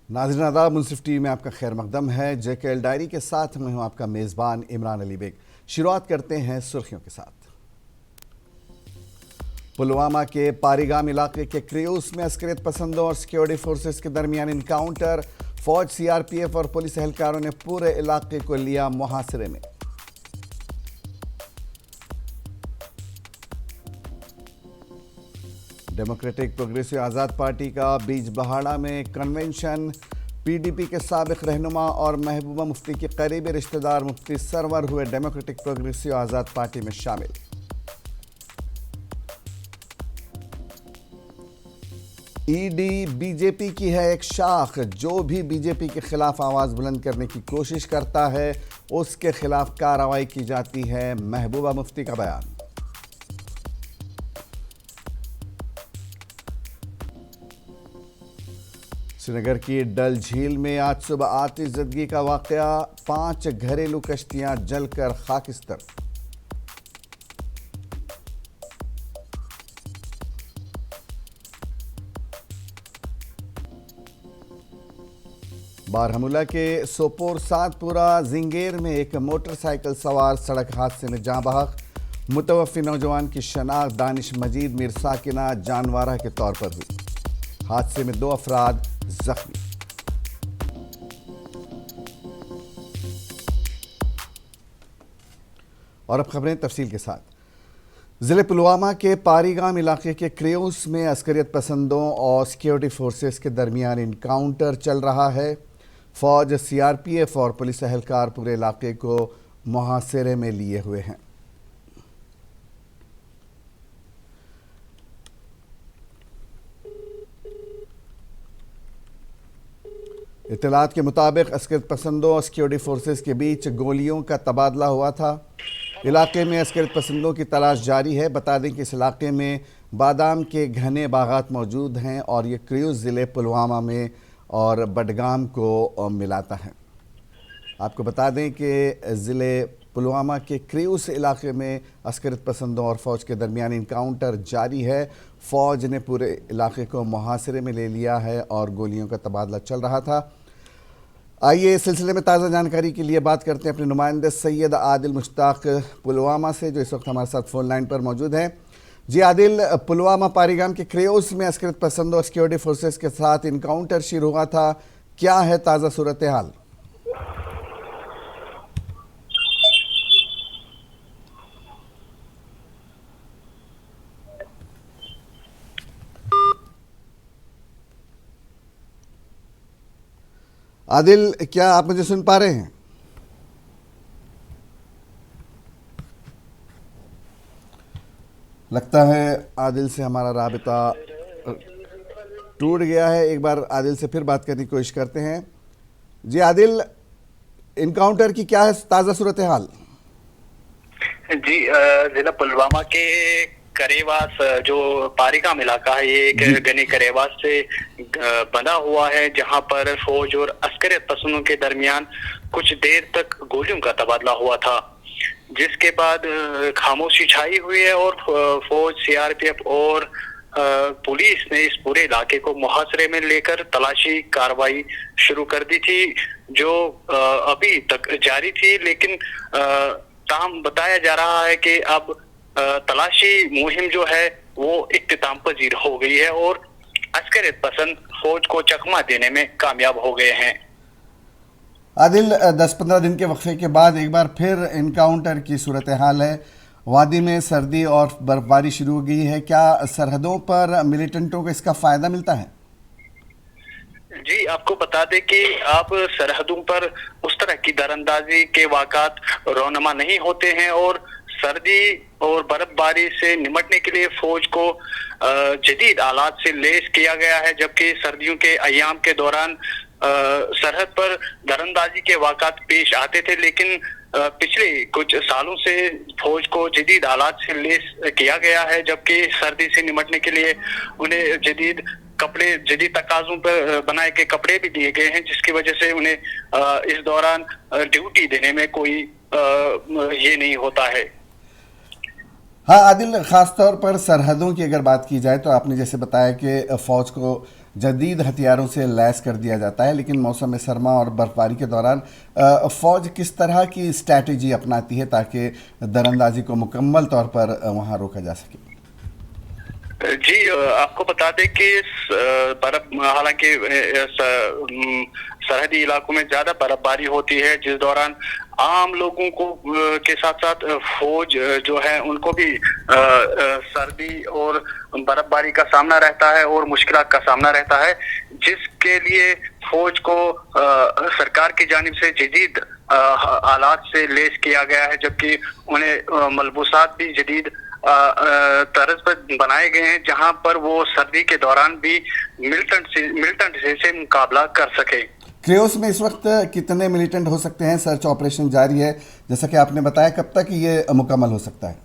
नाज़रीन आदाब, मुनसिफ टीवी में आपका खैर मकदम है। JKL डायरी के साथ मैं हूं आपका मेज़बान इमरान अली बेग। शुरुआत करते हैं सुर्खियों के साथ। पुलवामा के पारीगाम इलाके के क्रियूस में अस्करियत पसंदों और सिक्योरिटी फोर्सेस के दरमियान इनकाउंटर। फौज, CRPF और पुलिस एहलकारों ने पूरे इलाके को लिया मुहासरे में। डेमोक्रेटिक प्रोग्रेसिव आज़ाद पार्टी का बीज बहाड़ा में कन्वेंशन। PDP के साबिक रहनुमा और महबूबा मुफ्ती के करीबी रिश्तेदार मुफ्ती सरवर हुए डेमोक्रेटिक प्रोग्रेसिव आज़ाद पार्टी में शामिल। ED BJP की है एक शाख, जो भी BJP के खिलाफ आवाज़ बुलंद करने की कोशिश करता है उसके खिलाफ कार्रवाई की जाती है, महबूबा मुफ्ती का बयान। श्रीनगर की डल झील में आज सुबह आतिशज़दगी का वाकया, 5 घरेलू कश्तियां जलकर खाकिस्तर। बारहमुला के सोपोर सातपुरा जिंगेर में एक मोटरसाइकिल सवार सड़क हादसे में जाँ बहक। मुतवफ़्फ़ी नौजवान की शनाख्त दानिश मजीद मीर साकिना जानवारा के तौर पर हुई। हादसे में 2 अफराद जख्मी। और अब खबरें तफसील के साथ। ज़िले पुलवामा के पारीगाम इलाके के क्रियूस में अस्करियत पसंदों और सिक्योरिटी फोर्सेस के दरमियान इनकाउंटर चल रहा है। फौज, CRPF और पुलिस एहलकार पूरे इलाके को मुहासरे में लिए हुए हैं। इत्तलात के मुताबिक अस्करियत पसंदों और सिक्योरिटी फोर्सेस के बीच गोलियों का तबादला हुआ था। इलाके में अस्करियत पसंदों की तलाश जारी है। बता दें कि इस इलाके में बादाम के घने बागात मौजूद हैं और ये क्रियूस ज़िले पुलवामा में और बडगाम को मिलाता है। आपको बता दें कि ज़िले पुलवामा के क्रियूस इलाके में अस्करियत पसंदों और फ़ौज के दरमियान इनकाउंटर जारी है। फ़ौज ने पूरे इलाके को मुहासरे में ले लिया है और गोलियों का तबादला चल रहा था। आइए इस सिलसिले में ताज़ा जानकारी के लिए बात करते हैं अपने नुमाइंदे सैयद आदिल मुश्ताक पुलवामा से, जो इस वक्त हमारे साथ फ़ोन लाइन पर मौजूद हैं। जी आदिल, पुलवामा पारीगाम के क्रियूस में अस्करियत पसंदों और सिक्योरिटी फोर्सेस के साथ इनकाउंटर शुरू हुआ था, क्या है ताज़ा सूरत हाल? आदिल, क्या आप मुझे सुन पा रहे हैं? लगता है आदिल से हमारा राबिता टूट गया है। एक बार आदिल से फिर बात करने की कोशिश करते हैं। जी आदिल, इनकाउंटर की क्या है ताज़ा सूरत हाल? जी, जिला पुलवामा के करेवास जो पारीगाम इलाका है, ये एक घने करेवास से बंधा हुआ है, जहां पर फौज और अस्करियत पसंदों के दरमियान कुछ देर तक गोलियों का तबादला हुआ था, जिसके बाद खामोशी छाई हुई है और फौज, CRPF और पुलिस ने इस पूरे इलाके को मुहासरे में लेकर तलाशी कार्रवाई शुरू कर दी थी, जो अभी तक जारी थी। लेकिन ताहम बताया जा रहा है कि अब तलाशी मुहिम जो है वो इख्तिताम पजीर हो गई है और अस्करियत पसंद फौज को चकमा देने में कामयाब हो गए हैं। आदिल, 10-15 दिन के वक्फे के बाद एक बार फिर इनकाउंटर की सूरत हाल है। वादी में सर्दी और बर्फबारी शुरू हो गई है, क्या सरहदों पर मिलिटेंटों को इसका फ़ायदा मिलता है? जी, आपको बता दें कि अब सरहदों पर उस तरह की दरअंदाजी के वाक़ात रौनमा नहीं होते हैं और सर्दी और बर्फबारी से निपटने के लिए फौज को जदीद आलात से लैस किया गया है, जबकि सर्दियों के अय्याम के दौरान सरहद पर दरअंदाजी के वाक़ात पेश आते थे, लेकिन पिछले कुछ सालों से फौज को जदीद आलात से लैस किया गया है, जबकि सर्दी से निपटने के लिए उन्हें जदीद कपड़े, जदीद तकाज़ों पर बनाए के कपड़े भी दिए गए हैं, जिसकी वजह से उन्हें इस दौरान ड्यूटी देने में कोई ये नहीं होता है। हाँ आदिल, ख़ास तौर पर सरहदों की अगर बात की जाए तो आपने जैसे बताया कि फ़ौज को जदीद हथियारों से लैस कर दिया जाता है, लेकिन मौसम सरमा और बर्फबारी के दौरान फ़ौज किस तरह की स्ट्रैटेजी अपनाती है ताकि दरअंदाजी को मुकम्मल तौर पर वहाँ रोका जा सके? जी, आपको बता दें कि बर्फ, हालांकि सरहदी इलाकों में ज्यादा बर्फबारी होती है, जिस दौरान आम लोगों को के साथ साथ फौज जो है उनको भी सर्दी और बर्फबारी का सामना रहता है और मुश्किलात का सामना रहता है, जिसके लिए फौज को सरकार की जानिब से जदीद आलात से लैस किया गया है, जबकि उन्हें मलबूसात भी जदीद तर्ज पर बनाए गए हैं, जहां पर वो सर्दी के दौरान भी मिलिटेंट से मुकाबला कर सके। क्रियोस में इस वक्त कितने मिलिटेंट हो सकते हैं? सर्च ऑपरेशन जारी है जैसा कि आपने बताया, कब तक ये मुकम्मल हो सकता है?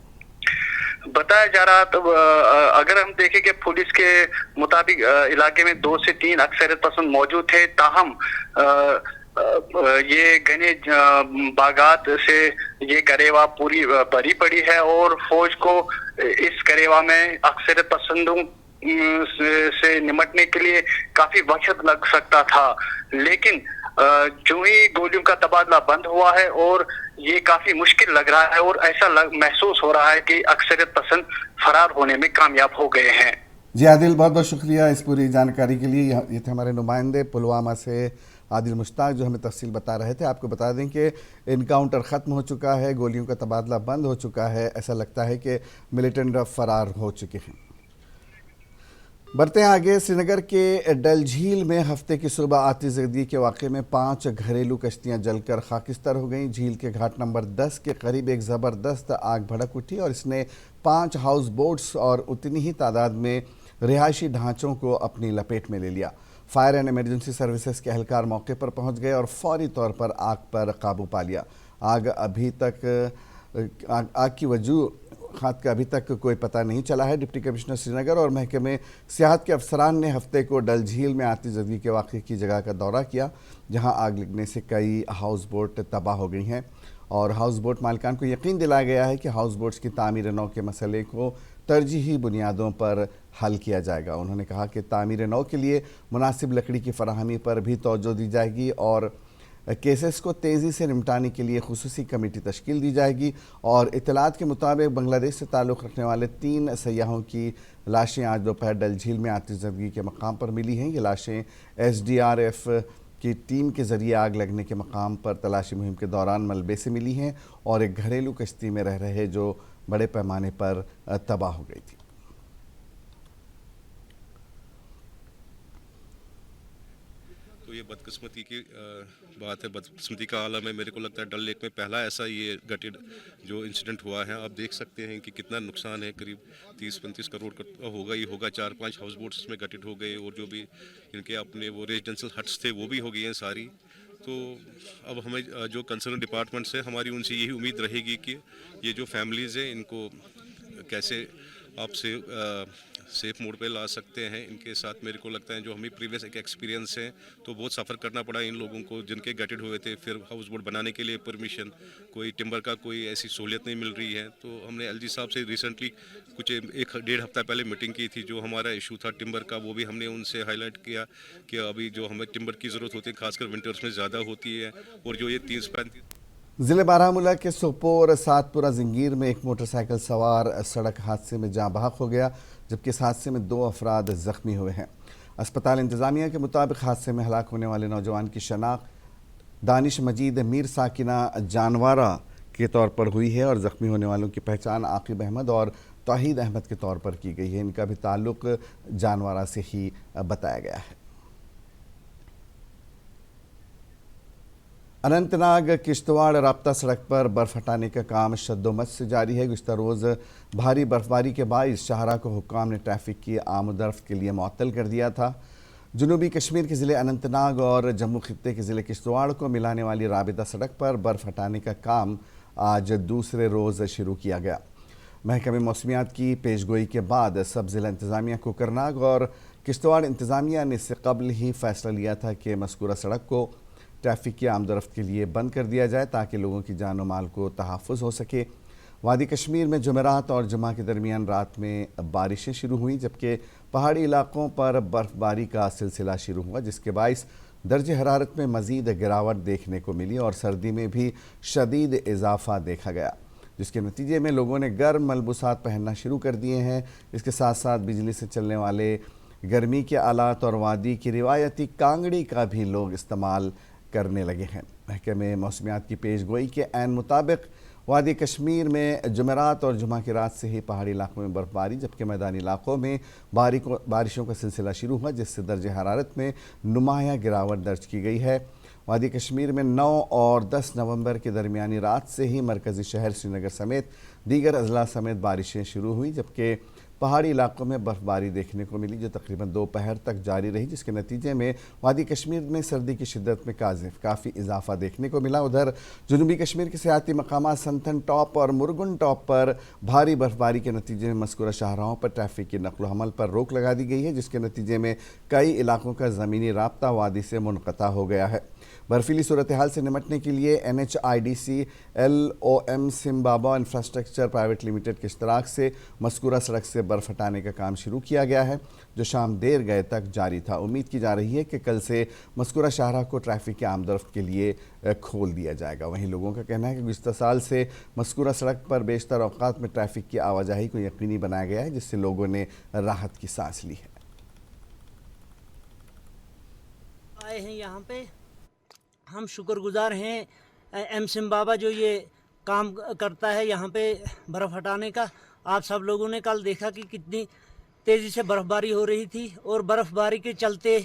बताया जा रहा, तो अगर हम देखें कि पुलिस के मुताबिक इलाके में 2 से 3 अक्सरियत पसंद मौजूद थे, ताहम ये घने बागात से ये करेवा पूरी भरी पड़ी है और फौज को इस करेवा में अक्सरियत पसंदों से निपटने के लिए काफी वक्त लग सकता था, लेकिन जो ही गोलियों का तबादला बंद हुआ है और ये काफी मुश्किल लग रहा है और ऐसा महसूस हो रहा है कि अक्सरियत पसंद फरार होने में कामयाब हो गए हैं। जी आदिल, बहुत बहुत शुक्रिया इस पूरी जानकारी के लिए। ये थे हमारे नुमाइंदे पुलवामा से आदिल मुश्ताक, जो हमें तफसील बता रहे थे। आपको बता दें कि इनकाउंटर ख़त्म हो चुका है, गोलियों का तबादला बंद हो चुका है, ऐसा लगता है कि मिलिटेंट फरार हो चुके हैं। बढ़ते हैं आगे। श्रीनगर के डल झील में हफ्ते की सुबह आतिशबाजी के वाक़े में 5 घरेलू कश्तियां जलकर खाकिस्तान हो गईं। झील के घाट नंबर 10 के करीब एक ज़बरदस्त आग भड़क उठी और इसने 5 हाउस बोट्स और उतनी ही तादाद में रिहायशी ढांचों को अपनी लपेट में ले लिया। फायर एंड इमरजेंसी सर्विसेज के एहलकार मौके पर पहुंच गए और फौरी तौर पर आग पर काबू पा लिया। आग की वजह खात का अभी तक कोई पता नहीं चला है। डिप्टी कमिश्नर श्रीनगर और महकमे सियाहत के अफसरान ने हफ्ते को डल झील में आतिशबाजी के वाक़े की जगह का दौरा किया, जहां आग लगने से कई हाउस बोट तबाह हो गई हैं और हाउस बोट मालिकान को यकीन दिलाया गया है कि हाउस बोट्स की तामीर नौ के मसले को तरजीही बुनियादों पर हल किया जाएगा। उन्होंने कहा कि तामीर नौ के लिए मुनासिब लकड़ी की फराहमी पर भी तवज्जो दी जाएगी और केसेस को तेज़ी से निपटाने के लिए खुसूसी कमेटी तश्कील दी जाएगी। और इतलात के मुताबिक बांग्लादेश से ताल्लुक़ रखने वाले 3 सयाहों की लाशें आज दोपहर डल झील में आतिशबाजी के मकाम पर मिली हैं। ये लाशें SDRF की टीम के ज़रिए आग लगने के मकाम पर तलाशी मुहिम के दौरान मलबे से मिली हैं और एक घरेलू कश्ती में रह रहे जो बड़े पैमाने पर तबाह हो गई थी। तो ये बदकिस्मती की बात है, बदकिस्मती का आलम है। मेरे को लगता है डल लेक में पहला ऐसा ये गटेड जो इंसिडेंट हुआ है। आप देख सकते हैं कि कितना नुकसान है, करीब 30-35 करोड़ का होगा ही होगा। 4-5 हाउस बोट्स इसमें गटेड हो गए और जो भी इनके अपने वो रेजिडेंशियल हट्स थे वो भी हो गई हैं सारी। तो अब हमें जो कंसर्न डिपार्टमेंट से हमारी उनसे यही उम्मीद रहेगी कि ये जो फैमिलीज़ हैं इनको कैसे आपसे सेफ मोड पे ला सकते हैं। इनके साथ मेरे को लगता है जो हमें प्रीवियस एक एक्सपीरियंस है, तो बहुत सफ़र करना पड़ा इन लोगों को जिनके गटेड हुए थे। फिर हाउस बोट बनाने के लिए परमिशन, कोई टिम्बर का कोई ऐसी सहूलियत नहीं मिल रही है। तो हमने LG साहब से रिसेंटली कुछ 1-1.5 हफ्ता पहले मीटिंग की थी। जो हमारा इशू था टिम्बर का, वो भी हमने उनसे हाईलाइट किया कि अभी जो हमें टिम्बर की ज़रूरत होती है, खासकर विंटर्स में ज़्यादा होती है। और जो ये 30-35 ज़िले बारामूला के सोपोर सातपुरा जंगीर में एक मोटरसाइकिल सवार सड़क हादसे में जाँ बहक हो गया, जबकि इस हादसे में 2 अफराद ज़ख्मी हुए हैं। अस्पताल इंतज़ामिया के मुताबिक हादसे में हलाक होने वाले नौजवान की शनाख्त दानिश मजीद मीर साकिना जानवारा के तौर पर हुई है और ज़ख्मी होने वालों की पहचान आकिब अहमद और तौहीद अहमद के तौर पर की गई है। इनका भी ताल्लुक़ जानवारा से ही बताया गया है। अनंतनाग किश्तवाड़ राब्ता सड़क पर बर्फ़ हटाने का काम शद्दोमत से जारी है। गुज़िश्ता रोज़ भारी बर्फबारी के बाइस शाहरा को हुक्काम ने ट्रैफिक की आमदरफ्त के लिए मुअत्तल कर दिया था। जनूबी कश्मीर के ज़िले अनंतनाग और जम्मू खित्ते के ज़िले किश्तवाड़ को मिलाने वाली राबिता सड़क पर बर्फ़ हटाने का काम आज दूसरे रोज़ शुरू किया गया। महकमे मौसमियात की पेशगोई के बाद सब ज़िला इंतज़ामिया कोकरनाग और किश्तवाड़ इंतज़ामिया ने इससे कबल ही फ़ैसला लिया था कि मज़कूरा सड़क को ट्रैफिक की आमदरफ्त के लिए बंद कर दिया जाए ताकि लोगों की जान और माल को तहफ़्फ़ुज़ हो सके। वादी कश्मीर में जुमेरात और जुमा के दरमियान रात में बारिशें शुरू हुई, जबकि पहाड़ी इलाकों पर बर्फबारी का सिलसिला शुरू हुआ, जिसके बाइस दर्जे हरारत में मज़ीद गिरावट देखने को मिली और सर्दी में भी शदीद इजाफा देखा गया, जिसके नतीजे में लोगों ने गर्म मलबूसात पहनना शुरू कर दिए हैं। इसके साथ साथ बिजली से चलने वाले गर्मी के आलात और वादी की रिवायती कांगड़ी का भी लोग इस्तेमाल करने लगे हैं। महकमे मौसमियात की पेश गोई के ऐन मुताबिक वादी कश्मीर में जुमेरात और जुमा की रात से ही पहाड़ी इलाकों में बर्फबारी, जबकि मैदानी इलाकों में बारिशों का सिलसिला शुरू हुआ, जिससे दर्जे हरारत में नुमाया गिरावट दर्ज की गई है। वादी कश्मीर में 9 और 10 नवंबर के दरमियानी रात से ही मरकज़ी शहर श्रीनगर समेत दीगर अजला समेत बारिशें शुरू हुई, जबकि पहाड़ी इलाकों में बर्फबारी देखने को मिली, जो तकरीबन दोपहर तक जारी रही, जिसके नतीजे में वादी कश्मीर में सर्दी की शिद्दत में काफ़ी इजाफा देखने को मिला। उधर जनूबी कश्मीर के सियाती मकामात संथन टॉप और मुरगुन टॉप पर भारी बर्फबारी के नतीजे में मज़कूरा शाहराहों पर ट्रैफिक की नक़्ल हमल पर रोक लगा दी गई है, जिसके नतीजे में कई इलाकों का ज़मीनी राब्ता वादी से मुनक़ता हो गया है। बर्फीली सूरत हाल से निमटने के लिए NHIDC LOM सिम्बाबा इंफ्रास्ट्रक्चर प्राइवेट लिमिटेड के इश्तराक से मज़कूरा सड़क से बर्फ़ हटाने का काम शुरू किया गया है, जो शाम देर गए तक जारी था। उम्मीद की जा रही है कि कल से मज़कूरा शाहराह को ट्रैफिक के आमदरफ्त के लिए खोल दिया जाएगा। वहीं लोगों का कहना है कि गुज़िश्ता साल से मज़कूरा सड़क पर बेशतर औक़ात में ट्रैफिक की आवाजाही को यकीनी बनाया गया है, जिससे लोगों ने राहत की सांस ली है। आए हैं यहाँ पे, हम शुक्रगुजार हैं एम सिम्बाबा जो ये काम करता है यहाँ पे बर्फ़ हटाने का। आप सब लोगों ने कल देखा कि कितनी तेज़ी से बर्फ़बारी हो रही थी और बर्फ़बारी के चलते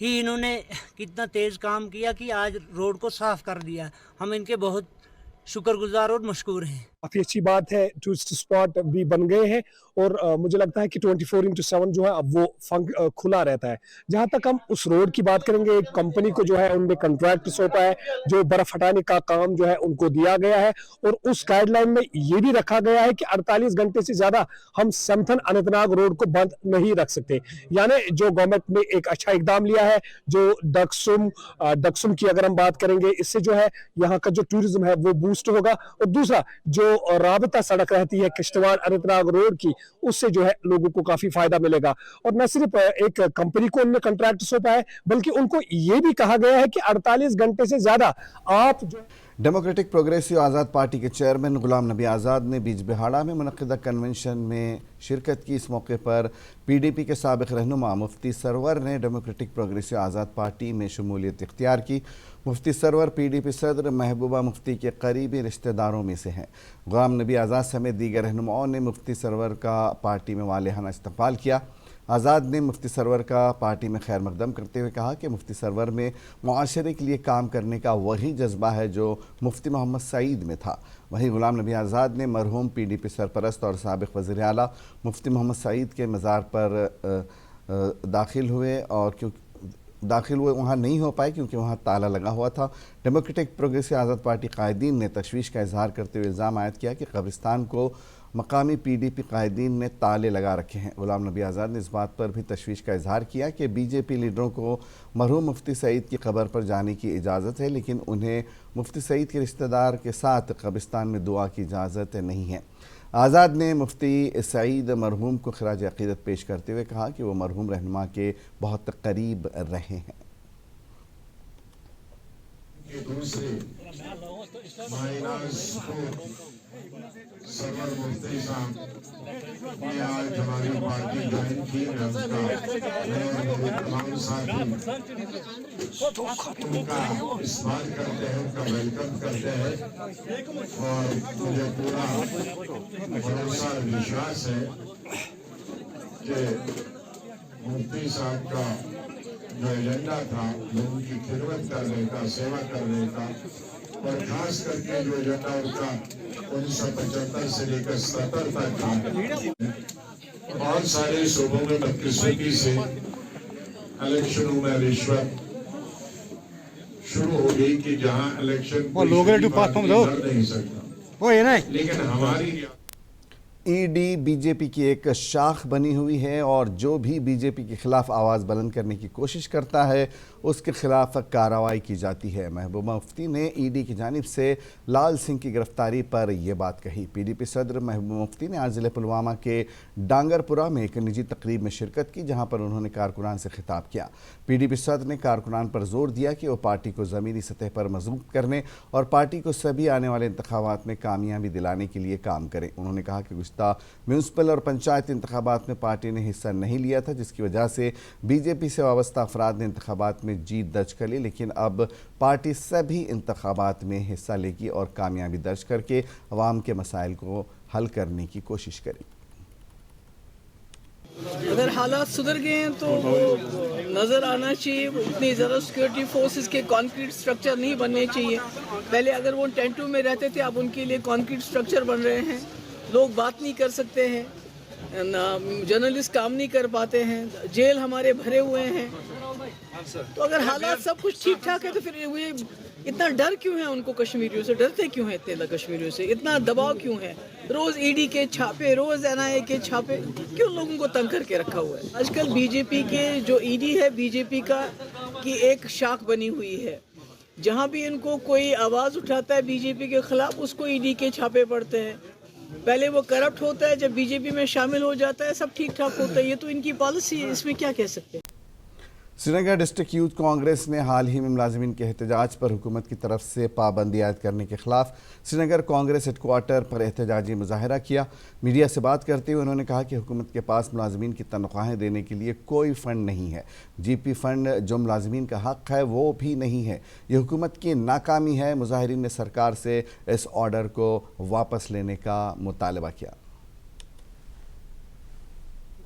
ही इन्होंने कितना तेज़ काम किया कि आज रोड को साफ़ कर दिया। हम इनके बहुत शुक्रगुजार और मशकूर हैं। काफ़ी अच्छी बात है, टूरिस्ट स्पॉट भी बन गए हैं और मुझे लगता है कि 24/7 जो है अब वो खुला रहता है। जहाँ तक हम उस रोड की बात करेंगे, एक कंपनी को जो है उनमें कॉन्ट्रैक्ट सौंपा है, जो बर्फ हटाने का काम जो है उनको दिया गया है और उस गाइडलाइन में ये भी रखा गया है कि 48 घंटे से ज़्यादा हम समथन अनंतनाग रोड को बंद नहीं रख सकते। यानी जो गवर्नमेंट ने एक अच्छा इकदाम लिया है, जो डक्सुम की अगर हम बात करेंगे, इससे जो है यहाँ का जो टूरिज्म है वो बूस्ट होगा और दूसरा जो राबता सड़क रहती है किश्तवाड़ अनंतनाग रोड की, उससे जो है लोगों को काफी फायदा मिलेगा। और न सिर्फ एक कंपनी को उन्होंने कॉन्ट्रैक्ट सौंपा है, बल्कि उनको ये भी कहा गया है कि 48 घंटे से ज्यादा आप जो डेमोक्रेटिक प्रोग्रेसिव आज़ाद पार्टी के चेयरमैन गुलाम नबी आज़ाद ने बीजबिहाड़ा में मुनक़्क़िदा कन्वेंशन में शिरकत की। इस मौके पर PDP के साबिक़ रहनुमा मुफ्ती सरवर ने डेमोक्रेटिक प्रोग्रेसिव आज़ाद पार्टी में शमूलियत इख्तियार की। मुफ्ती सरवर PDP सदर महबूबा मुफ्ती के करीबी रिश्तेदारों में से हैं। गुलाम नबी आज़ाद समेत दीगर रहनुमाओं ने मुफ्ती सरवर का पार्टी में वालेहाना इस्तक़बाल किया। आज़ाद ने मुफ्ती सरवर का पार्टी में खैर मकदम करते हुए कहा कि मुफ्ती सरवर में मुआशरे के लिए काम करने का वही जज्बा है जो मुफ्ती मोहम्मद सईद में था। वहीं गुलाम नबी आज़ाद ने मरहूम PDP सरपरस्त और साबिक़ वज़ीर आला मुफ्ती मोहम्मद सईद के मज़ार पर दाखिल हुए वहाँ नहीं हो पाए क्योंकि वहाँ ताला लगा हुआ था। डेमोक्रेटिक प्रोग्रेसिव आज़ाद पार्टी कायदीन ने तशवीश का इजहार करते हुए इल्ज़ाम आयद किया कि कब्रिस्तान को मकामी PDP कायदीन ने ताले लगा रखे हैं। गुलाम नबी आज़ाद ने इस बात पर भी तशवीश का इजहार किया कि BJP लीडरों को मरहूम मुफ्ती सईद की कब्र पर जाने की इजाज़त है, लेकिन उन्हें मुफ्ती सईद के रिश्तेदार के साथ कब्रिस्तान में दुआ की इजाज़त नहीं है। आज़ाद ने मुफ्ती सईद मरहूम को खिराज अक़ीदत पेश करते हुए कहा कि वो मरहूम रहनुमा के बहुत करीब रहे हैं। सरवर मुफ्ती साहब ये आज हमारी पार्टी ज्वाइन की है, तमाम साथी उनका इस्तेमाल करते हैं, उनका वेलकम करते हैं और मुझे पूरा भरोसा विश्वास है कि मुफ्ती साहब का जो एजेंडा था लोगों की खिदमत करने का, सेवा करने का, और खास करके जो एजेंडा उनका 1975 से लेकर 77 तक था, बहुत सारे सूबों में बदकिस्मती से इलेक्शनों में रिश्वत शुरू हो गई कि जहां इलेक्शन लड़ नहीं सकता, लेकिन हमारी ईडी बीजेपी की एक शाख बनी हुई है और जो भी बीजेपी के खिलाफ आवाज़ बुलंद करने की कोशिश करता है उसके खिलाफ कार्रवाई की जाती है। महबूबा मुफ्ती ने ईडी की जानिब से लाल सिंह की गिरफ्तारी पर यह बात कही। पीडीपी सदर महबूबा मुफ्ती ने आज ज़िले पुलवामा के डांगरपुरा में एक निजी तकरीब में शिरकत की, जहां पर उन्होंने कारकुनान से खिताब किया। पीडीपी सदर ने कारकुनान पर जोर दिया कि वो पार्टी को ज़मीनी सतह पर मजबूत करने और पार्टी को सभी आने वाले इंतखाबात में कामयाबी दिलाने के लिए काम करें। उन्होंने कहा कि गुज़िश्ता म्यूनसिपल और पंचायत इंतखाबात में पार्टी ने हिस्सा नहीं लिया था, जिसकी वजह से बीजेपी से वाबस्ता अफराद ने इंतखाबात में जीत दर्ज कर ली, लेकिन अब पार्टी सभी इंतखाबात में हिस्सा लेगी और कामयाबी दर्ज करके अवाम के मसाइल को हल करने की कोशिश करेगी। अगर हालात सुधर गए हैं तो नज़र आना चाहिए। इतनी ज़्यादा सिक्योरिटी फोर्सेस के कंक्रीट स्ट्रक्चर नहीं बनने चाहिए। पहले अगर वो टेंटों में रहते थे, अब उनके लिए कंक्रीट स्ट्रक्चर बन रहे हैं। लोग बात नहीं कर सकते हैं, जर्नलिस्ट काम नहीं कर पाते हैं, जेल हमारे भरे हुए हैं। तो अगर हालात सब कुछ ठीक ठाक है तो फिर ये इतना डर क्यों है उनको? कश्मीरियों से डरते क्यों हैं इतने? कश्मीरियों से इतना दबाव क्यों है? रोज ईडी के छापे, रोज एनआईए के छापे, क्यों लोगों को तंग करके रखा हुआ है? आजकल बीजेपी के जो ईडी है, बीजेपी का की एक शाख बनी हुई है। जहां भी इनको कोई आवाज उठाता है बीजेपी के खिलाफ, उसको ईडी के छापे पड़ते हैं। पहले वो करप्ट होता है, जब बीजेपी में शामिल हो जाता है सब ठीक ठाक होता है। ये तो इनकी पॉलिसी है, इसमें क्या कह सकते हैं। श्रीनगर डिस्ट्रिक्ट यूथ कांग्रेस ने हाल ही में मुलाजिमीन के एहतजाज पर हुकूमत की तरफ से पाबंदी आयद करने के खिलाफ श्रीनगर कांग्रेस हेडक्वार्टर पर एहतजाजी मुजाहरा किया। मीडिया से बात करते हुए उन्होंने कहा कि हुकूमत के पास मुलाजिमीन की तनख्वाहें देने के लिए कोई फ़ंड नहीं है। जीपी फ़ंड जो मुलाजिमीन का हक़ है वो भी नहीं है। ये हुकूमत की नाकामी है। मुजाहिरीन ने सरकार से इस ऑर्डर को वापस लेने का मुतालबा किया।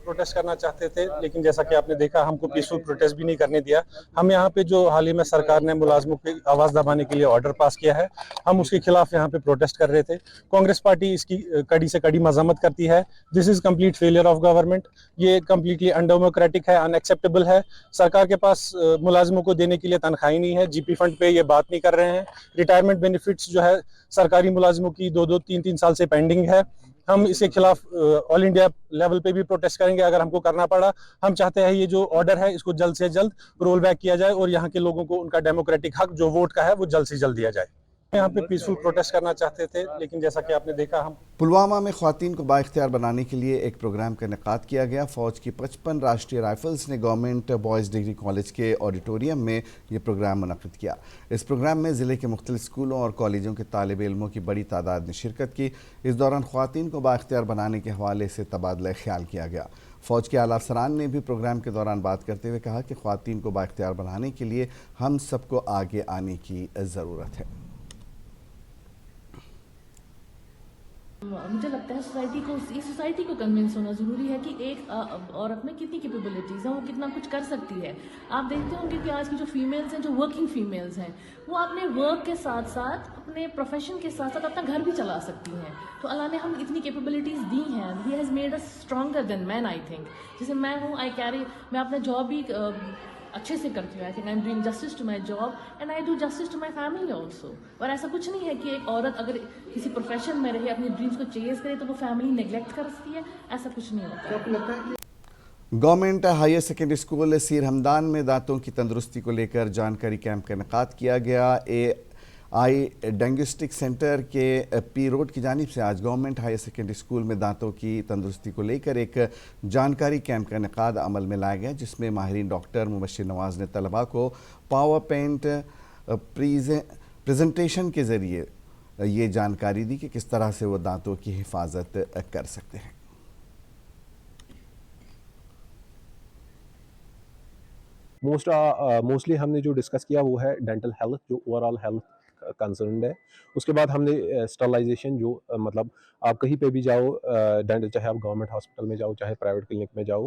प्रोटेस्ट करना चाहते थे, लेकिन जैसा कि आपने देखा हमको पीसफुल प्रोटेस्ट भी नहीं करने दिया। हम यहाँ पे जो हाल ही में सरकार ने मुलाजमों की आवाज़ दबाने के लिए ऑर्डर पास किया है, हम उसके खिलाफ यहाँ पे प्रोटेस्ट कर रहे थे। कांग्रेस पार्टी इसकी कड़ी से कड़ी मजम्मत करती है। This is complete failure of government. ये कम्प्लीटली अनडेमोक्रेटिक है, अनएक्सेप्टेबल है। सरकार के पास मुलाजमों को देने के लिए तनख्वाही नहीं है। जीपी फंड पे ये बात नहीं कर रहे हैं। रिटायरमेंट बेनिफिट्स जो है सरकारी मुलाजमों की 2-2, 3-3 साल से पेंडिंग है। हम इसके खिलाफ ऑल इंडिया लेवल पे भी प्रोटेस्ट करेंगे अगर हमको करना पड़ा। हम चाहते हैं ये जो ऑर्डर है इसको जल्द से जल्द रोल बैक किया जाए और यहाँ के लोगों को उनका डेमोक्रेटिक हक जो वोट का है वो जल्द से जल्द दिया जाए। यहाँ पे पीसफुल प्रोटेस्ट करना चाहते थे, लेकिन जैसा कि आपने देखा हम पुलवामा में ख्वातीन को बाइख्तियार बनाने के लिए एक प्रोग्राम का इनेकाद किया गया। फौज की 55 राष्ट्रीय राइफल्स ने गवर्नमेंट बॉयज़ डिग्री कॉलेज के ऑडिटोरियम में ये प्रोग्राम मुनक़िद किया। इस प्रोग्राम में ज़िले के मुख्तलिफ स्कूलों और कॉलेजों के तालिब इल्मों की बड़ी तादाद ने शिरकत की। इस दौरान ख्वातीन को बाइख्तियार बनाने के हवाले से तबादला ख्याल किया गया। फ़ौज के आला अफसरान ने भी प्रोग्राम के दौरान बात करते हुए कहा कि ख्वातीन को बाइख्तियार बनाने के लिए हम सबको आगे आने की ज़रूरत है। मुझे लगता है सोसाइटी को कन्विंस होना ज़रूरी है कि एक औरत में कितनी कैपेबिलिटीज़ हैं, वो कितना कुछ कर सकती है। आप देखते होंगे कि आज की जो फीमेल्स हैं, जो वर्किंग फीमेल्स हैं, वो अपने वर्क के साथ साथ अपने प्रोफेशन के साथ साथ अपना घर भी चला सकती हैं। तो अल्लाह ने हम इतनी कैपेबिलिटीज़ दी हैं। He has made us stronger than man. I think जैसे मैं हूँ, मैं अपना जॉब भी अच्छे से करती हूँ। I think I am doing justice to my job and I do justice to my family also. और ऐसा कुछ नहीं है कि एक औरत अगर किसी प्रोफेशन में रहे, अपनी ड्रीम्स को चेज करे, तो वो फैमिली नेग्लेक्ट कर सकती है। ऐसा कुछ नहीं होता। गवर्नमेंट हायर सेकेंडरी स्कूल सीर हमदान में दांतों की तंदुरुस्ती को लेकर जानकारी कैंप का इनेकाद किया गया। आई डायग्नोस्टिक सेंटर के पी रोड की जानिब से आज गवर्नमेंट हायर सेकेंडरी स्कूल में दांतों की तंदुरुस्ती को लेकर एक जानकारी कैंप का इनेकाद अमल में लाया गया, जिसमें माहिरीन डॉक्टर मुबश्शिर नवाज ने तलबा को पावर पॉइंट प्रेजेंटेशन के ज़रिए ये जानकारी दी कि किस तरह से वो दांतों की हिफाजत कर सकते हैं। मोस्टली हमने जो डिस्कस किया वो है डेंटल हेल्थ, जो ओवरऑल हेल्थ कंसर्न है। उसके बाद हमने स्टरलाइजेशन, जो मतलब आप कहीं पे भी जाओ, डेंटल, चाहे आप गवर्नमेंट हॉस्पिटल में जाओ चाहे प्राइवेट क्लिनिक में जाओ,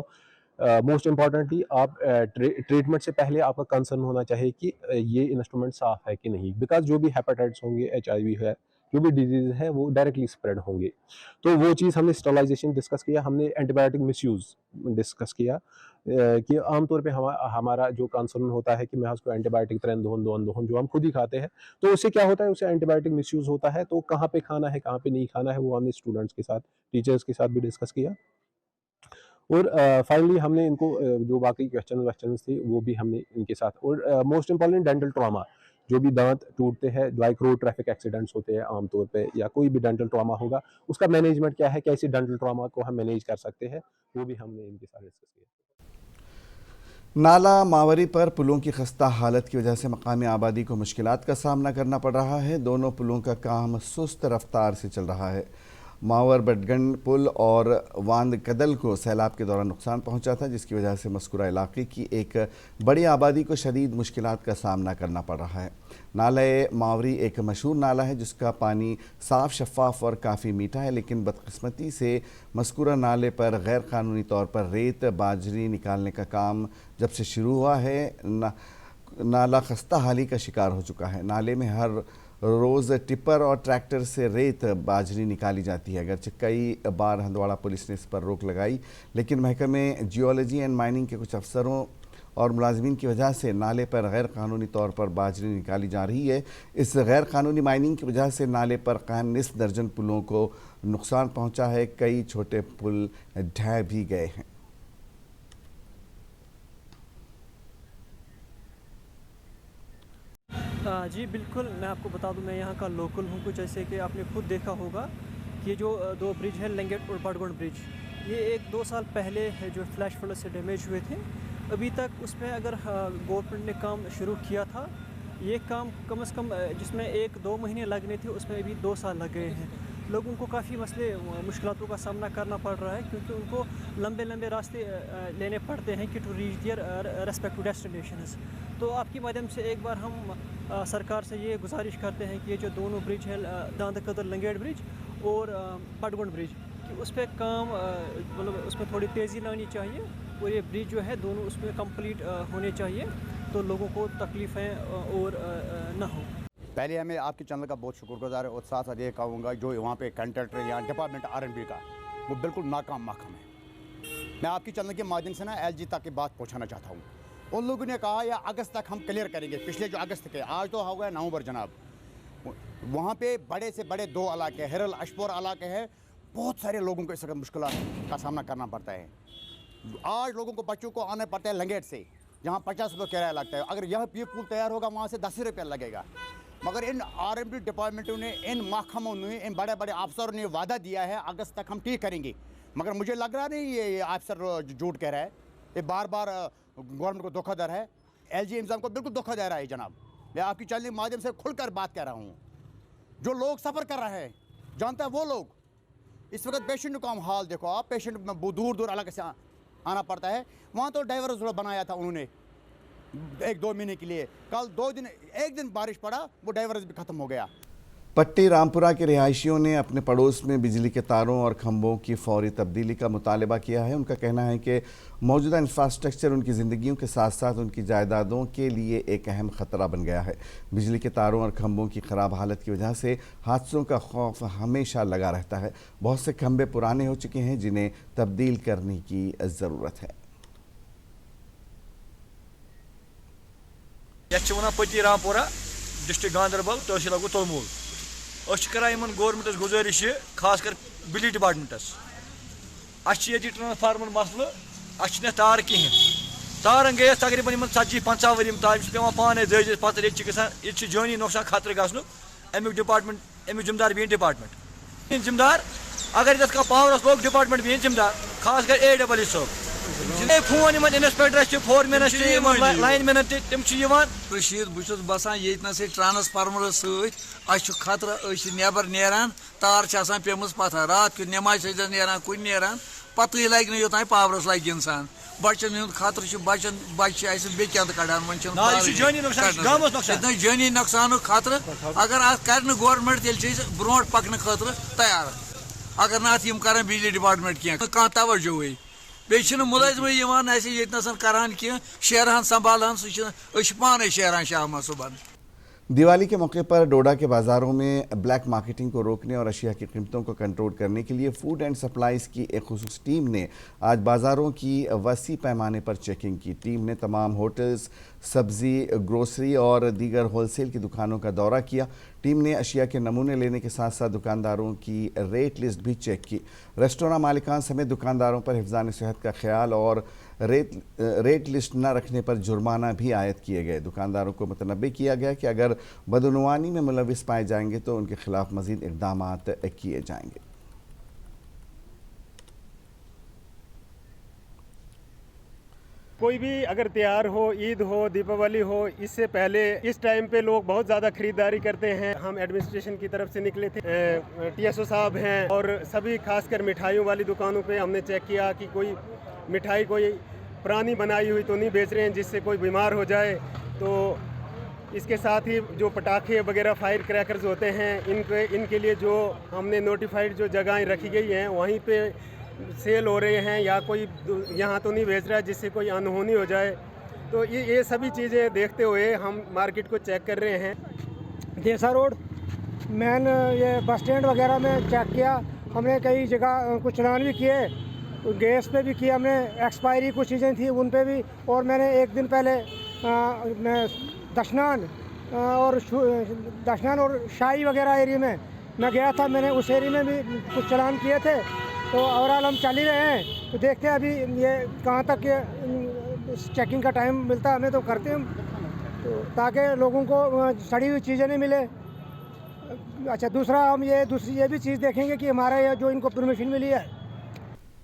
मोस्ट इम्पॉर्टेंटली आप ट्रीटमेंट से पहले आपका कंसर्न होना चाहिए कि ये इंस्ट्रूमेंट साफ़ है कि नहीं। बिकॉज जो भी हेपेटाइटिस होंगे, HIV है, जो भी डिजीज है वो डायरेक्टली स्प्रेड होंगे। तो वो चीज़ हमने स्टरलाइजेशन डिस्कस किया, हमने एंटीबायोटिक मिसयूज़ डिस्कस किया कि आमतौर पे हमारा जो कंसर्न होता है कि मैं उसको एंटीबायोटिक तरह दोहन जो हम खुद ही खाते हैं, तो उससे क्या होता है, उससे एंटीबायोटिक मिसयूज़ होता है। तो कहाँ पे खाना है कहाँ पे नहीं खाना है वो हमने स्टूडेंट्स के साथ, टीचर्स के साथ भी डिस्कस किया। और फाइनली हमने इनको जो बाकी क्वेश्चन थे वो भी हमने इनके साथ, और मोस्ट इंपॉर्टेंट डेंटल ट्रॉमा, जो भी दांत टूटते हैं, लाइक रोड ट्रैफिक एक्सीडेंट्स होते हैं आमतौर पे, या कोई भी डेंटल ट्रॉमा होगा, उसका मैनेजमेंट क्या है, कैसे डेंटल ट्रॉमा को हम मैनेज कर सकते हैं, वो भी हमने इनके साथ डिस्कस किया। नाला मावरी पर पुलों की खस्ता हालत की वजह से मकामी आबादी को मुश्किलात का सामना करना पड़ रहा है। दोनों पुलों का काम सुस्त रफ्तार से चल रहा है। मावर बटगंड पुल और वांद कदल को सैलाब के दौरान नुकसान पहुंचा था, जिसकी वजह से मस्कुरा इलाके की एक बड़ी आबादी को शदीद मुश्किलात का सामना करना पड़ रहा है। नाला मावरी एक मशहूर नाला है जिसका पानी साफ़, शफाफ और काफ़ी मीठा है, लेकिन बदकिस्मती से मस्कुरा नाले पर गैर कानूनी तौर पर रेत बाजरी निकालने का काम जब से शुरू हुआ है नाला खस्ता हाली का शिकार हो चुका है। नाले में हर रोज़ टिप्पर और ट्रैक्टर से रेत बाजरी निकाली जाती है। अगरचे कई बार हंदवाड़ा पुलिस ने इस पर रोक लगाई, लेकिन महकमे जियोलॉजी एंड माइनिंग के कुछ अफसरों और मुलाजमीन की वजह से नाले पर गैर कानूनी तौर पर बाजरी निकाली जा रही है। इस गैर कानूनी माइनिंग की वजह से नाले पर कायम निस्फ दर्जन पुलों को नुकसान पहुंचा है। कई छोटे पुल ढह भी गए हैं। जी बिल्कुल, मैं आपको बता दूं, मैं यहाँ का लोकल हूँ। कुछ जैसे कि आपने खुद देखा होगा कि जो दो ब्रिज है, लंगेट और बड़गुंड ब्रिज, ये 1-2 साल पहले है जो फ्लैश फ्लड से डैमेज हुए थे। अभी तक उसमें अगर गवर्नमेंट ने काम शुरू किया था, ये काम कम से कम जिसमें 1-2 महीने लगने थे उसमें अभी 2 साल लग गए हैं। लोगों को काफ़ी मसले मुश्किलातों का सामना करना पड़ रहा है, क्योंकि उनको लंबे लंबे रास्ते लेने पड़ते हैं कि to reach their respective destinations. तो आपके माध्यम से एक बार हम सरकार से ये गुजारिश करते हैं कि ये जो दोनों ब्रिज है, दांद कदर लंगेट ब्रिज और बड़गुंड ब्रिज, कि उस पर काम मतलब उसमें थोड़ी तेज़ी लानी चाहिए, और ये ब्रिज जो है दोनों उसमें कंप्लीट होने चाहिए, तो लोगों को तकलीफ़ें और ना हो। पहले हमें आपके चैनल का बहुत शुक्रगुजार है, और साथ साथ ये कहूँगा जो वहाँ पे कंट्रैक्टर या डिपार्टमेंट R&B का वो बिल्कुल नाकाम महकम है। मैं आपके चैनल के माध्यम से ना LG तक की बात पहुँचाना चाहता हूँ। उन लोगों ने कहा या अगस्त तक हम क्लियर करेंगे, पिछले जो अगस्त के, आज तो हो गया नवंबर जनाब। वहाँ पे बड़े से बड़े 2 इलाके, हिरल अशपोर इलाके हैं, बहुत सारे लोगों को इस वक्त मुश्किल का सामना करना पड़ता है। आज लोगों को, बच्चों को आने पड़ता है लंगेट से, जहाँ 50 रुपये किराया लगता है। अगर यहाँ ये पुल तैयार होगा वहाँ से 10 रुपये लगेगा। मगर इन R&B डिपार्टमेंटों ने, इन महकमों ने, इन बड़े बड़े अफसरों ने वादा दिया है अगस्त तक हम ठीक करेंगे। मगर मुझे लग रहा नहीं ये अफसर झूठ कह रहा है, ये बार बार गवर्नमेंट को धोखा दे रहा है, LG इंतजाम को बिल्कुल धोखा दे रहा है जनाब। मैं आपकी चैनल के माध्यम से खुलकर बात कर रहा हूँ। जो लोग सफ़र कर रहे हैं, जानते हैं वो लोग, इस वक्त पेशेंट का हम हाल देखो आप, पेशेंट में दूर दूर इलाके से आना पड़ता है। वहाँ तो डाइवर बनाया था उन्होंने 1-2 महीने के लिए, कल 2 दिन, 1 दिन बारिश पड़ा, वो डाइवर भी ख़त्म हो गया। पट्टी रामपुरा के रिहायशियों ने अपने पड़ोस में बिजली के तारों और खंभों की फौरी तब्दीली का मुतालबा किया है। उनका कहना है कि मौजूदा इंफ्रास्ट्रक्चर उनकी ज़िंदगियों के साथ साथ उनकी जायदादों के लिए एक अहम ख़तरा बन गया है। बिजली के तारों और खंभों की ख़राब हालत की वजह से हादसों का खौफ हमेशा लगा रहता है। बहुत से खंभे पुराने हो चुके हैं जिन्हें तब्दील करने की ज़रूरत है। पट्टी रामपुरा, डिस्ट्रिक्ट गांधरबल, तहसील गो तुलमूल। करान गवर्नमेंटस गुजारिश, खासकर बिजली डिपार्टमेंटस, ये ट्रांसफार्मर मसल, अ तार कहें, तारन गए तकरीबन 40-50 वरी तार पे पाने दज पे ये जानी नुकसान खतरे गन अमुक डिपार्टमेंट, अमुक जिम्मेदार भी डिपार्टमेंट जिम्मेदार। अगर ये पावरस लोग डिपार्टमेंट भी जिम्मेदार, खासकर AWE साहब फोन इंस्पेक्टर फोरमैन लाइनमैन तम रशीद बहुत बसान ये ट्रांसफार्मर सत खतरा नबर नान तार पेम पथा रात नमाज नान कुन नान पत लग योतान पावरस लग इंसान बचन हूं खतर बचन बच्चे बे कड़ान जानी नुकसान खतर अगर कर गवर्नमेंट तेल ब्रो पकन खतर तैयार अगर ना कर बिजली डिपार्टमेंट कह तवज्जो बे मुलाजम ये करान कह शेरहान संभालान पाने शेरान शाम सुबह। दिवाली के मौके पर डोडा के बाज़ारों में ब्लैक मार्केटिंग को रोकने और अशिया की कीमतों को कंट्रोल करने के लिए फूड एंड सप्लाईज़ की एक खुसूस टीम ने आज बाज़ारों की वसी पैमाने पर चेकिंग की। टीम ने तमाम होटल्स, सब्ज़ी, ग्रोसरी और दीगर होलसेल की दुकानों का दौरा किया। टीम ने अशिया के नमूने लेने के साथ साथ दुकानदारों की रेट लिस्ट भी चेक की। रेस्टोरेंट मालिकान समेत दुकानदारों पर हिफ्ज़ान सेहत का ख्याल और रेट लिस्ट न रखने पर जुर्माना भी आयद किए गए। दुकानदारों को मुतनब्बे किया गया कि अगर बदनुवानी में मुलविस पाए जाएंगे तो उनके खिलाफ मजीद इक़दाम किए जाएंगे। कोई भी अगर त्योहार हो, ईद हो, दीपावली हो, इससे पहले इस टाइम पे लोग बहुत ज़्यादा खरीदारी करते हैं। हम एडमिनिस्ट्रेशन की तरफ से निकले थे, TSO साहब हैं और सभी खासकर मिठाइयों वाली दुकानों पे हमने चेक किया कि कोई मिठाई कोई पुरानी बनाई हुई तो नहीं बेच रहे हैं जिससे कोई बीमार हो जाए। तो इसके साथ ही जो पटाखे वगैरह फायर क्रैकर्स होते हैं इनके लिए जो हमने नोटिफाइड जो जगहें रखी गई हैं वहीं पे सेल हो रहे हैं या कोई यहाँ तो नहीं बेच रहा है जिससे कोई अनहोनी हो जाए। तो ये सभी चीज़ें देखते हुए हम मार्केट को चेक कर रहे हैं। देसा रोड मैन ये बस स्टैंड वगैरह में चेक किया हमने, कई जगह कुछ चलान भी किए, गैस पे भी किया हमने, एक्सपायरी कुछ चीज़ें थी उन पे भी। और मैंने एक दिन पहले दशनान और शाही वगैरह एरिया में मैं गया था, मैंने उस एरिया में भी कुछ चलान किए थे। तो ओवरऑल हम चल ही रहे हैं। तो देखते हैं अभी ये कहाँ तक चेकिंग का टाइम मिलता है हमें तो करते हैं हम, तो ताकि लोगों को सड़ी हुई चीज़ें नहीं मिले। अच्छा, दूसरा हम ये भी चीज़ देखेंगे कि हमारा ये जो इनको परमिशन मिली है।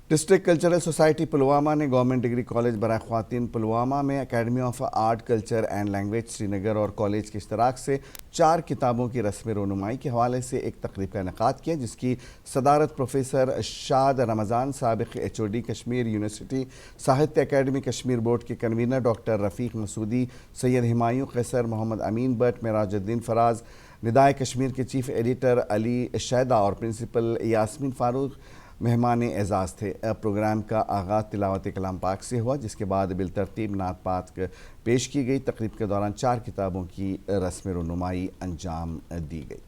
डिस्ट्रिक्ट कल्चरल सोसाइटी पुलवामा ने गवर्नमेंट डिग्री कॉलेज बराए ख्वातीन पुलवामा में academy of art, culture and language Srinagar और कॉलेज के इश्तराक से 4 किताबों की रस्म रोनुमाई के हवाले से एक तकरीब का इनेकाद किया, जिसकी सदारत प्रोफेसर शाद रमज़ान, साबिक़ HOD कश्मीर यूनिवर्सिटी, साहित्य अकेडमी कश्मीर बोर्ड के कन्वीनर डॉक्टर रफ़ीक मसूदी, सैयद हिमायूं कैसर, मोहम्मद अमीन भट्ट, मेराजुद्दीन फराज, निदाए कश्मीर के चीफ एडिटर अली शैदा और प्रिंसिपल यास्मीन फारूक मेहमान एजाज़ थे। प्रोग्राम का आगाज़ तिलावत कलाम पाक से हुआ, जिसके बाद बिलतरतीब नात पाक पेश की गई। तकरीब के दौरान 4 किताबों की रस्म रोनुमाई अंजाम दी गई।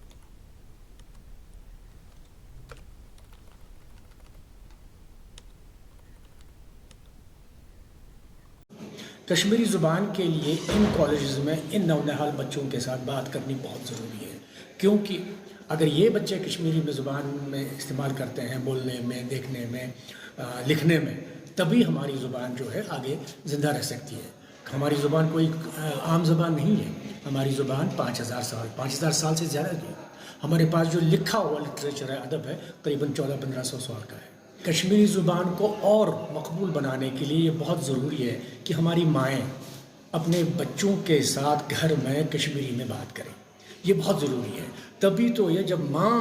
कश्मीरी ज़ुबान के लिए इन कॉलेज़ में इन नौनिहाल बच्चों के साथ बात करनी बहुत ज़रूरी है, क्योंकि अगर ये बच्चे कश्मीरी में ज़ुबान में इस्तेमाल करते हैं, बोलने में, देखने में, लिखने में, तभी हमारी ज़ुबान जो है आगे ज़िंदा रह सकती है। हमारी ज़ुबान कोई आम ज़ुबान नहीं है। हमारी ज़ुबान 5000 साल से ज़्यादा की। हमारे पास जो लिखा हुआ लिटरेचर है, अदब है, करीबन 1400-1500 साल का है। कश्मीरी ज़ुबान को और मकबूल बनाने के लिए ये बहुत ज़रूरी है कि हमारी माएँ अपने बच्चों के साथ घर में कश्मीरी में बात करें। ये बहुत ज़रूरी है। तभी तो ये जब माँ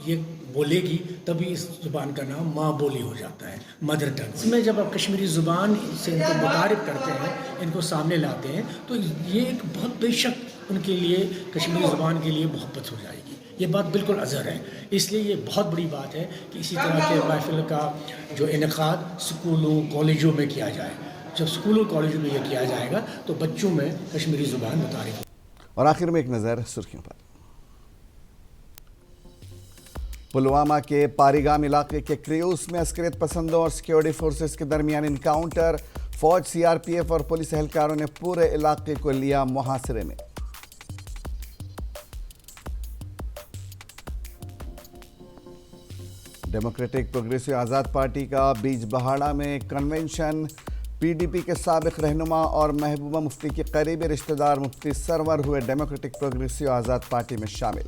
ये बोलेगी तभी इस ज़ुबान का नाम माँ बोली हो जाता है, मदर टंग। इसमें जब आप कश्मीरी ज़ुबान से इनको मुतारिफ करते हैं, इनको सामने लाते हैं, तो ये एक बहुत बेशक उनके लिए कश्मीरी ज़ुबान के लिए मोहब्बत हो जाएगी। ये बात बिल्कुल अज़हर है। इसलिए ये बहुत बड़ी बात है कि इसी तरह के महफिल का जो इनेकाद स्कूलों कॉलेजों में किया जाए। जब स्कूलों कॉलेजों में ये किया जाएगा तो बच्चों में कश्मीरी ज़ुबान मुतारिफ हो। और आखिर में एक नज़र सुर्खियों पर। पुलवामा के पारीगाम इलाके के क्रियूस में अस्करियत पसंदों और सिक्योरिटी फोर्सेस के दरमियान इनकाउंटर। फौज, CRPF और पुलिस एहलकारों ने पूरे इलाके को लिया मुहासरे में। डेमोक्रेटिक प्रोग्रेसिव आज़ाद पार्टी का बीजबहाड़ा में कन्वेंशन। PDP के साबिक रहनुमा और महबूबा मुफ्ती के करीबी रिश्तेदार मुफ्ती सरवर हुए डेमोक्रेटिक प्रोग्रेसिव आज़ाद पार्टी में शामिल।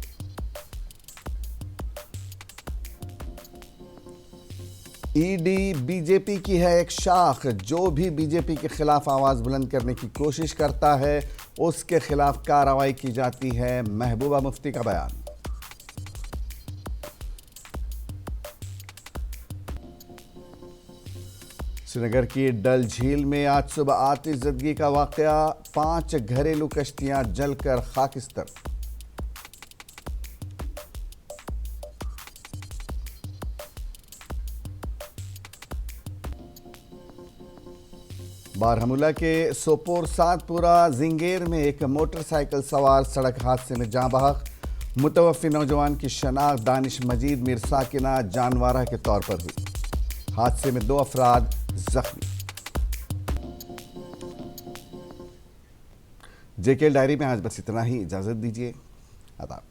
ED BJP की है एक शाख, जो भी BJP के खिलाफ आवाज़ बुलंद करने की कोशिश करता है उसके खिलाफ कार्रवाई की जाती है, महबूबा मुफ्ती का बयान। श्रीनगर की डल झील में आज सुबह आतिशज़दगी का वाक़या, 5 घरेलू कश्तियां जलकर खाकिस्तर। बारहमुला के सोपोर सातपुरा जिंगेर में एक मोटरसाइकिल सवार सड़क हादसे में जाँ बहक। मुतवफ़ी नौजवान की शनाख्त दानिश मजीद मीर साकिना जानवारा के तौर पर हुई। हादसे में 2 अफराद जख्मी। जेके डायरी में आज बस इतना ही। इजाज़त दीजिए। आदाब।